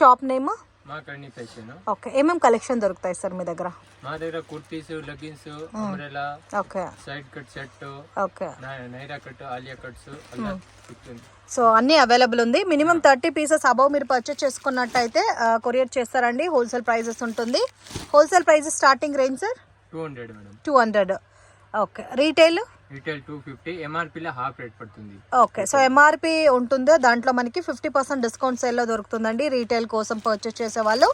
Shop name మా Karni fashion. Okay, ఏమేమి collection దొరుకుతాయి సార్ మీ దగ్గర? మా దగ్గర kurtis, leggings, umbrella, okay, side cut set, okay, Nyra cut, Alia cuts అలా దొరుకుతుంది. సో అన్నీ అవైలబుల్ ఉంది. మినిమం 30 పీసెస్ అబౌవ్ మీరు పర్చేస్ చేసుకున్నట్టయితే కొరియర్ చేస్తారండి. హోల్సేల్ ప్రైజెస్ ఉంటుంది. Wholesale prices starting range sir 200 madam. 200. Okay, retail 250, ఎంఆర్పీలో హాఫ్ రేట్ పడుతుంది. ఓకే, సో ఎంఆర్పి ఉంటుందో దాంట్లో మనకి 50% డిస్కౌంట్ సేల్లో దొరుకుతుందండి రీటైల్ కోసం పర్చేస్ చేసే వాళ్ళు.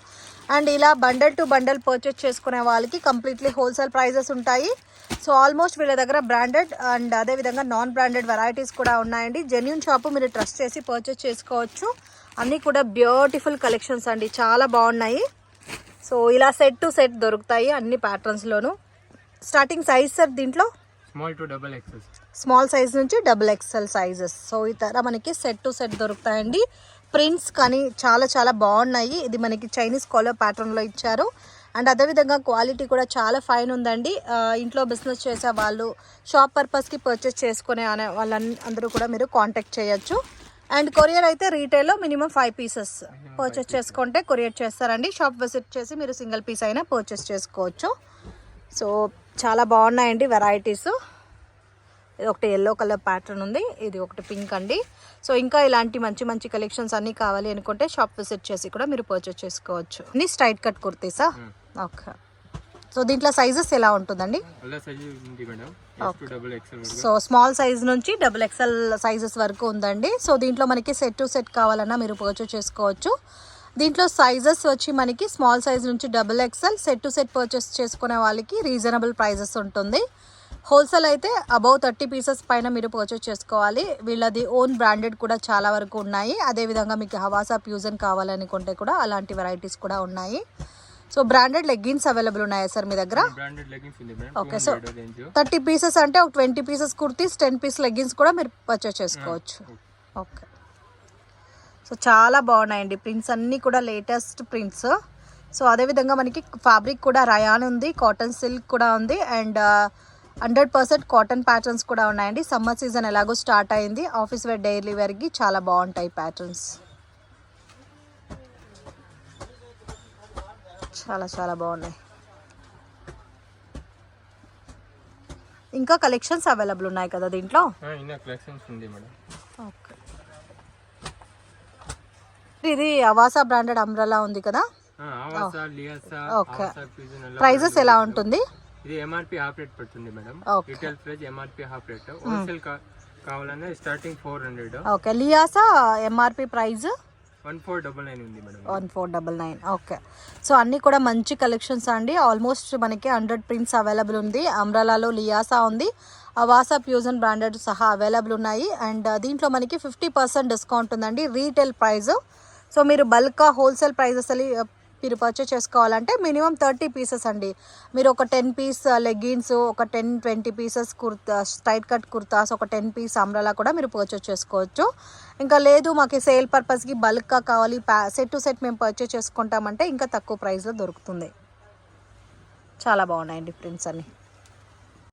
అండ్ ఇలా బండల్ టు బండల్ పర్చేస్ చేసుకునే వాళ్ళకి కంప్లీట్లీ హోల్సేల్ ప్రైజెస్ ఉంటాయి. సో ఆల్మోస్ట్ వీళ్ళ దగ్గర బ్రాండెడ్ అండ్ అదేవిధంగా నాన్ బ్రాండెడ్ వెరైటీస్ కూడా ఉన్నాయండి. జెన్యూన్ షాపు, మీరు ట్రస్ట్ చేసి పర్చేస్ చేసుకోవచ్చు. అన్నీ కూడా బ్యూటిఫుల్ కలెక్షన్స్ అండి, చాలా బాగున్నాయి. సో ఇలా సెట్ టు సెట్ దొరుకుతాయి అన్ని ప్యాటర్న్స్లోను. స్టార్టింగ్ సైజ్ సార్ దీంట్లో small to double XL, small size నుంచి XXL సైజెస్. సో ఈ తర మనకి సెట్ టు సెట్ దొరుకుతాయండి. ప్రింట్స్ కానీ చాలా చాలా బాగున్నాయి. ఇది మనకి చైనీస్ కాలర్ ప్యాటర్న్లో ఇచ్చారు. అండ్ అదేవిధంగా క్వాలిటీ కూడా చాలా ఫైన్ ఉందండి. ఇంట్లో బిజినెస్ చేసే వాళ్ళు, షాప్ పర్పస్కి పర్చేస్ చేసుకునే వాళ్ళందరూ కూడా మీరు కాంటాక్ట్ చేయొచ్చు. అండ్ కొరియర్ అయితే రీటైల్లో మినిమం 5 పీసెస్ పర్చేస్ చేసుకుంటే కొరియర్ చేస్తారండి. షాప్ విజిట్ చేసి మీరు సింగిల్ పీస్ అయినా పర్చేస్ చేసుకోవచ్చు. సో చాలా బాగున్నాయండి వెరైటీస్. ఇది ఒకటి ఎల్లో కలర్ ప్యాటర్న్ ఉంది, ఇది ఒకటి పింక్ అండి. సో ఇంకా ఇలాంటి మంచి మంచి కలెక్షన్స్ అన్నీ కావాలి అనుకుంటే షాప్ విజిట్ చేసి కూడా మీరు పర్చేస్ చేసుకోవచ్చు. అన్ని స్ట్రైట్ కట్ కుర్తీసా? ఓకే, సో దీంట్లో సైజెస్ ఎలా ఉంటుందండి? సో స్మాల్ సైజ్ నుంచి XXL సైజెస్ వరకు ఉందండి. సో దీంట్లో మనకి సెట్ టు సెట్ కావాలన్నా మీరు పర్చేస్ చేసుకోవచ్చు. దీంట్లో సైజెస్ వచ్చి మనకి స్మాల్ సైజ్ నుంచి XXL, set to set purchase చేసుకునే వాళ్ళకి రీజనబుల్ ప్రైజెస్ ఉంటుంది. హోల్సేల్ అయితే అబౌవ్ 30 పీసెస్ పైన మీరు పర్చేస్ చేసుకోవాలి. వీళ్ళది ఓన్ బ్రాండెడ్ కూడా చాలా వరకు ఉన్నాయి. అదేవిధంగా మీకు హవాసా ఫ్యూజన్ కావాలనుకుంటే కూడా అలాంటి వెరైటీస్ కూడా ఉన్నాయి. సో బ్రాండెడ్ లెగ్గిన్స్ అవైలబుల్ ఉన్నాయా సార్ మీ దగ్గర? ఓకే, సో 30 పీసెస్ అంటే ఒక 20 పీసెస్ కుర్తీస్, 10 పీస్ లెగ్గిన్స్ కూడా మీరు పర్చేస్ చేసుకోవచ్చు. ఓకే, సో చాలా బాగున్నాయండి ప్రింట్స్ అన్నీ కూడా లేటెస్ట్ ప్రింట్స్. సో అదేవిధంగా మనకి ఫ్యాబ్రిక్ కూడా రయాన్ ఉంది, కాటన్ సిల్క్ కూడా ఉంది, అండ్ 100% కాటన్ ప్యాటర్న్స్ కూడా ఉన్నాయండి. సమ్మర్ సీజన్ ఎలాగో స్టార్ట్ అయింది, ఆఫీస్ వేర్, డైలీ వేర్కి చాలా బాగుంటాయి ప్యాటర్న్స్. చాలా చాలా బాగున్నాయి. ఇంకా కలెక్షన్స్ అవైలబుల్ ఉన్నాయి కదా దీంట్లో? ఓకే, ఇది అవాసా బ్రాండెడ్ అంబ్రెలా ఉంది కదా? ఓకే, ప్రైజెస్ ఎలా ఉంటుంది? ఇది ఎంఆర్పి హాఫ్ రేట్ పడుతుంది madam. Retail price MRP half rate, wholesale కావాలన్నా స్టార్టింగ్ 400. ఓకే, లియాసా ఎంఆర్పి ప్రైస్ 1499 ఉంది మేడం. 1499. ఓకే, సో అన్నీ కూడా మంచి కలెక్షన్స్ అండి. ఆల్మోస్ట్ మనకి 100 ప్రింట్స్ అవైలబుల్ ఉంది. అంబ్రెలాలో లియాసా ఉంది, అవాసా ఫ్యూజన్ బ్రాండెడ్ సహా అవైలబుల్ ఉన్నాయి. అండ్ దీంట్లో మనకి 50% డిస్కౌంట్ ఉందండి రీటైల్ ప్రైస్. సో మీరు బల్క్గా హోల్సేల్ ప్రైజెస్ మీరు పర్చేస్ చేసుకోవాలంటే మినిమం 30 పీసెస్ అండి. మీరు ఒక 10 పీస్ లెగ్గిన్స్, ఒక 10-20 pieces kurta, straight cut kurtas, ఒక 10 పీస్ అంబ్రెలా కూడా మీరు పర్చేస్ చేసుకోవచ్చు. ఇంకా లేదు మాకు సేల్ పర్పస్కి బల్క్గా కావాలి, సెట్ టు సెట్ మేము పర్చేస్ చేసుకుంటామంటే ఇంకా తక్కువ ప్రైస్లో దొరుకుతుంది. చాలా బాగున్నాయండి ప్రింట్స్ అన్నీ.